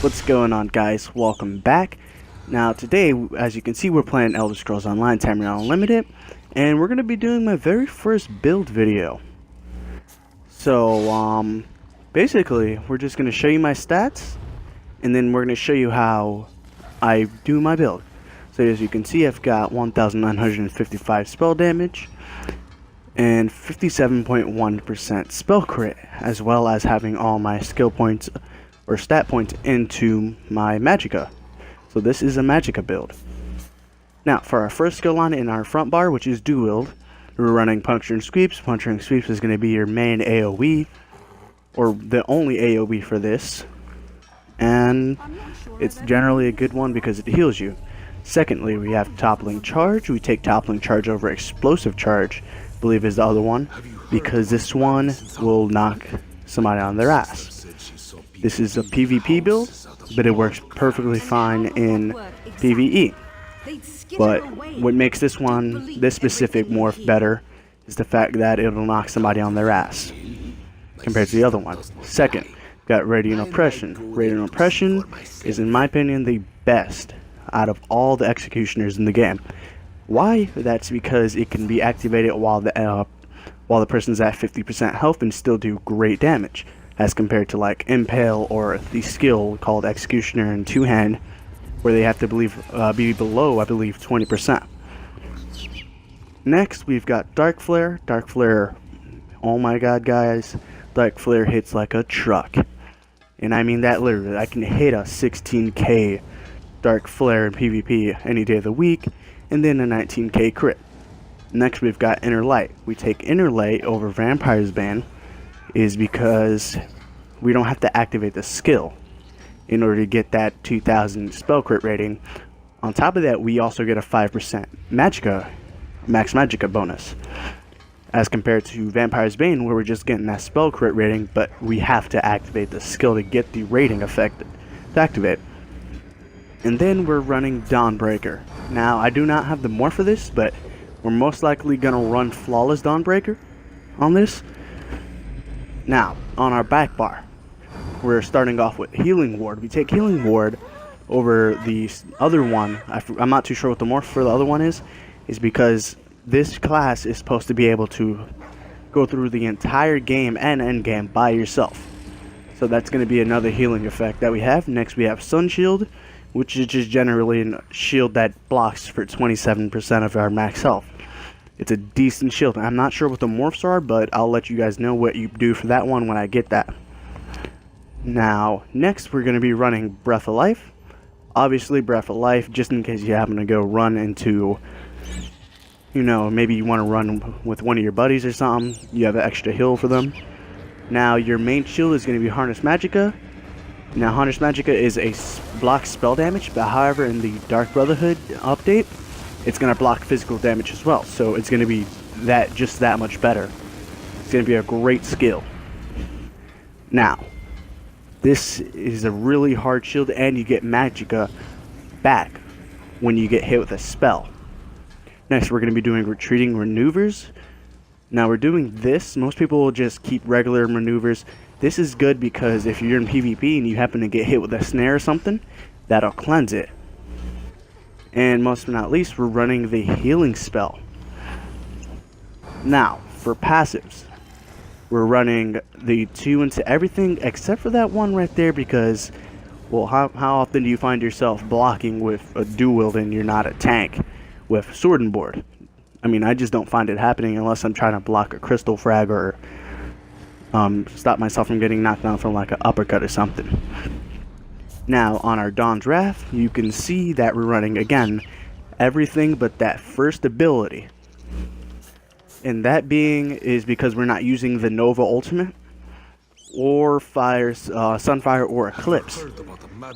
What's going on, guys? Welcome back. Now today, as you can see, we're playing Elder Scrolls Online Tamriel Unlimited, and we're going to be doing my very first build video. So basically we're just going to show you my stats, and then we're going to show you how I do my build. So as you can see, I've got 1,955 spell damage and 57.1% spell crit, as well as having all my skill points or stat points into my Magicka. So this is a Magicka build. Now for our first skill line in our front bar, which is dual wield, we're running Puncturing Sweeps. Puncturing Sweeps is going to be your main AoE, or the only AoE for this, and it's generally a good one because it heals you. Secondly, we have Toppling Charge. We take Toppling Charge over Explosive Charge, I believe is the other one, because this one will knock somebody on their ass. This is a PvP build, but it works perfectly fine in PvE. But what makes this specific morph better is the fact that it'll knock somebody on their ass compared to the other one. Second, got Radiant Oppression. Radiant Oppression is, in my opinion, the best out of all the executioners in the game. Why? That's because it can be activated while the person's at 50% health and still do great damage, as compared to like Impale or the skill called Executioner and Two Hand, where they have to be below, I believe, 20%. Next, we've got Dark Flare. Dark Flare, oh my god, guys, Dark Flare hits like a truck, and I mean that literally. I can hit a 16k Dark Flare in PvP any day of the week, and then a 19k crit. Next, we've got Inner Light. We take Inner Light over Vampire's Bane is because we don't have to activate the skill in order to get that 2000 spell crit rating. On top of that, we also get a 5% Magicka, max Magicka bonus, as compared to Vampire's Bane, where we're just getting that spell crit rating, but we have to activate the skill to get the rating effect to activate. And then we're running Dawnbreaker. Now, I do not have the morph for this, but we're most likely going to run Flawless Dawnbreaker on this. Now, on our back bar, we're starting off with Healing Ward. We take Healing Ward over the other one. I'm not too sure what the morph for the other one is because this class is supposed to be able to go through the entire game and end game by yourself. So that's going to be another healing effect that we have. Next, we have Sun Shield, which is just generally a shield that blocks for 27% of our max health. It's a decent shield. I'm not sure what the morphs are, but I'll let you guys know what you do for that one when I get that. Now, next we're going to be running Breath of Life. Obviously, Breath of Life, just in case you happen to go run into, maybe you want to run with one of your buddies or something. You have an extra heal for them. Now, your main shield is going to be Harness Magicka. Now, Harness Magicka is a block spell damage, but however, in the Dark Brotherhood update, it's going to block physical damage as well, so it's going to be just that much better. It's going to be a great skill. Now, this is a really hard shield, and you get Magicka back when you get hit with a spell. Next, we're going to be doing Retreating Maneuvers. Now, we're doing this. Most people will just keep regular maneuvers. This is good because if you're in PvP and you happen to get hit with a snare or something, that'll cleanse it. And most but not least, we're running the Healing Spell. Now, for passives, we're running the 2 into everything except for that one right there because, well, how often do you find yourself blocking with a dual wield and you're not a tank with Sword and Board? I mean, I just don't find it happening unless I'm trying to block a crystal frag or stop myself from getting knocked down from like an uppercut or something. Now, on our Dawn's Wrath, you can see that we're running, again, everything but that first ability. And that being is because we're not using the Nova Ultimate or Sunfire or Eclipse.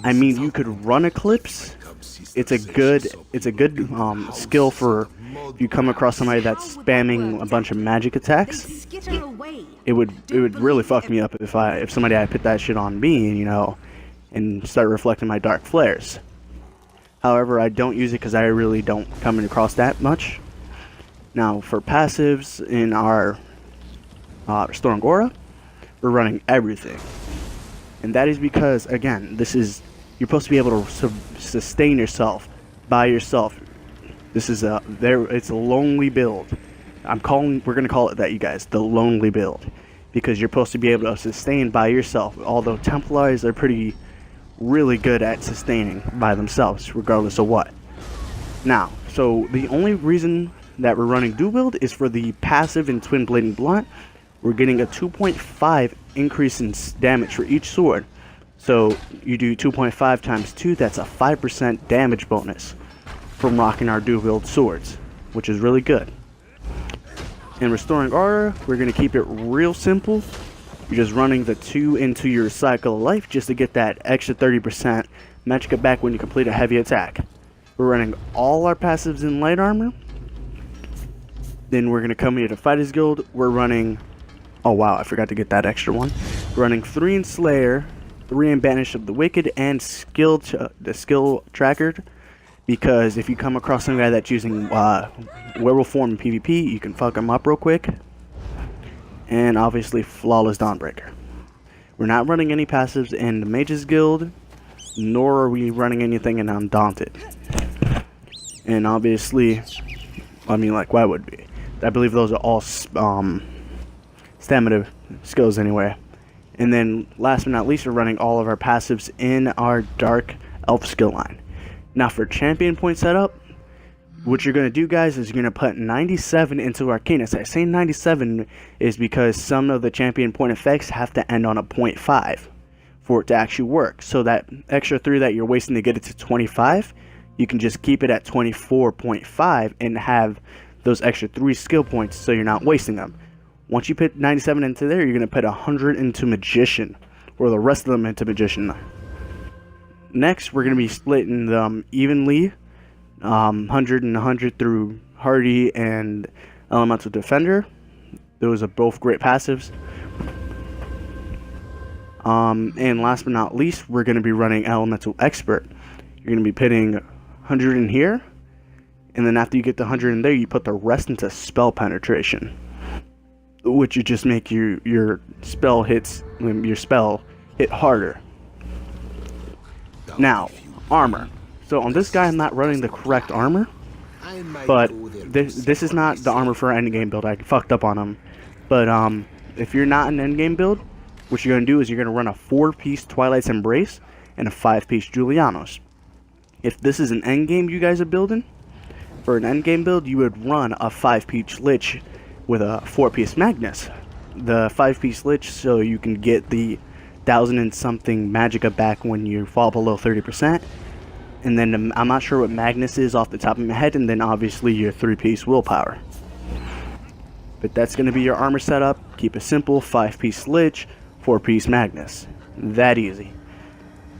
I mean, you could run Eclipse. It's a good skill for if you come across somebody that's spamming a bunch of magic attacks. It would really fuck me up if somebody I put that shit on me, and start reflecting my dark flares. However, I don't use it because I really don't come across that much. Now, for passives in our Restoring Aura, we're running everything. And that is because, again, this is you're supposed to be able to sustain yourself by yourself. This is it's a lonely build. We're gonna call it that, you guys, the lonely build, because you're supposed to be able to sustain by yourself. Although Templars are really good at sustaining by themselves, regardless of what. Now, so the only reason that we're running dual build is for the passive in Twin Blading Blunt. We're getting a 2.5 increase in damage for each sword. So you do 2.5 times 2, that's a 5% damage bonus from rocking our dual build swords, which is really good. And restoring aura, we're going to keep it real simple. You're just running the 2 into your cycle of life just to get that extra 30% Magicka back when you complete a heavy attack. We're running all our passives in light armor. Then we're going to come here to Fighters Guild. We're running, oh wow, I forgot to get that extra one. We're running 3 in Slayer, 3 in Banish of the Wicked, and the skill tracker. Because if you come across some guy that's using werewolf form in PvP, you can fuck him up real quick. And obviously Flawless Dawnbreaker. We're not running any passives in the Mages Guild, nor are we running anything in Undaunted. And obviously, I mean, like, why would we? I believe those are all stamina skills anyway. And then last but not least, we're running all of our passives in our Dark Elf skill line. Now for champion point setup, what you're going to do, guys, is you're going to put 97 into Arcanus. I say 97 is because some of the champion point effects have to end on a 0.5 for it to actually work. So that extra 3 that you're wasting to get it to 25, you can just keep it at 24.5 and have those extra 3 skill points so you're not wasting them. Once you put 97 into there, you're going to put 100 into Magician, or the rest of them into Magician. Next, we're going to be splitting them evenly, 100 and 100 through Hardy and Elemental Defender. Those are both great passives. And last but not least, we're going to be running Elemental Expert. You're going to be putting 100 in here, and then after you get the 100 in there, you put the rest into Spell Penetration, which you just make your spell hit harder. Now, armor. So on this guy, I'm not running the correct armor, but this is not the armor for an endgame build. I fucked up on him. But if you're not an endgame build, what you're going to do is you're going to run a 4-piece Twilight's Embrace and a 5-piece Julianos. If this is an endgame you guys are building, for an endgame build, you would run a 5-piece Lich with a 4-piece Magnus. The 5-piece Lich, so you can get the 1,000 and something Magicka back when you fall below 30%. And then I'm not sure what Magnus is off the top of my head, and then obviously your 3-piece Willpower. But that's going to be your armor setup. Keep it simple, 5-piece Lich, 4-piece Magnus. That easy.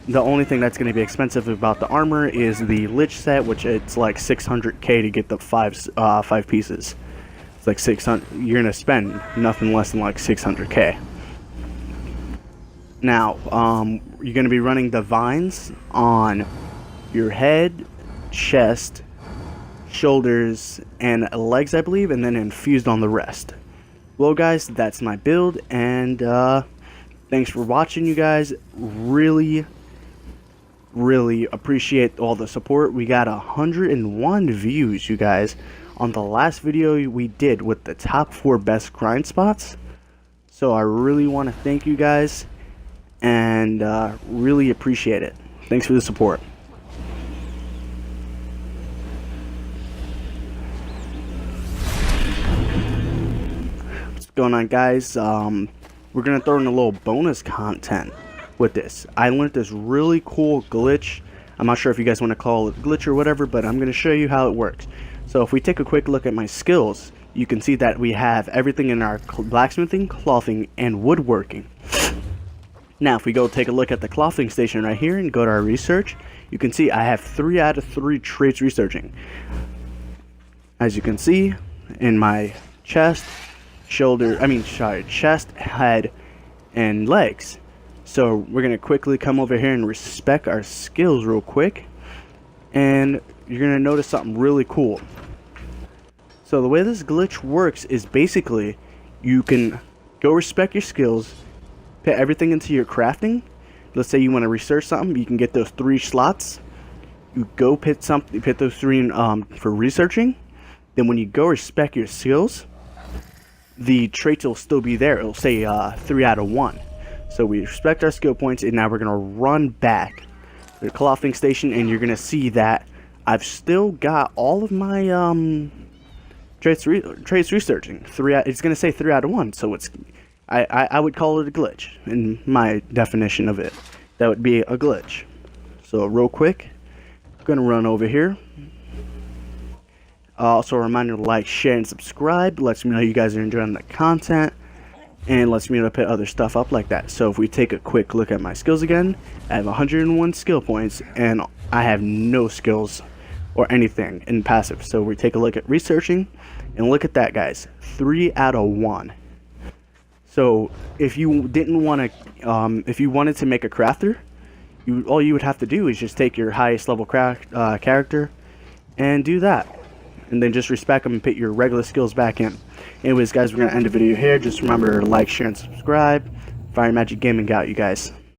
The only thing that's going to be expensive about the armor is the Lich set, which it's like 600k to get the 5 pieces. It's like 600. You're going to spend nothing less than like 600k. Now, you're going to be running the vines on your head, chest, shoulders, and legs, I believe, and then infused on the rest. Well, guys, that's my build, and thanks for watching, you guys. Really appreciate all the support. We got 101 views, you guys, on the last video we did with the top 4 best grind spots. So I really want to thank you guys, and really appreciate it. Thanks for the support. What's going on, guys? We're gonna throw in a little bonus content with this. I learned this really cool glitch. I'm not sure if you guys want to call it a glitch or whatever, but I'm gonna show you how it works. So if we take a quick look at my skills, you can see that we have everything in our blacksmithing, clothing, and woodworking. Now, if we go take a look at the clothing station right here and go to our research, you can see I have 3 out of 3 traits researching. As you can see, in my chest, chest, head, and legs. So we're going to quickly come over here and respec our skills real quick. And you're going to notice something really cool. So the way this glitch works is basically you can go respec your skills, put everything into your crafting, let's say you want to research something, you can get those 3 slots. You go pit those 3 in, for researching. Then when you go respec your skills, the traits will still be there. It'll say 3 out of 1. So we respect our skill points, and now we're gonna run back to the clothing station, and you're gonna see that I've still got all of my traits researching. It's gonna say 3 out of 1. So it's I would call it a glitch in my definition of it. That would be a glitch. So real quick, I'm gonna run over here. Also a reminder to like, share, and subscribe. Lets me know you guys are enjoying the content, and lets me know to put other stuff up like that. So if we take a quick look at my skills again, I have 101 skill points, and I have no skills or anything in passive. So we take a look at researching, and look at that, guys, 3 out of 1. So if you didn't want to, if you wanted to make a crafter, all you would have to do is just take your highest level character and do that. And then just respec them and put your regular skills back in. Anyways, guys, we're going to end the video here. Just remember to like, share, and subscribe. Fire Magic Gaming out, you guys.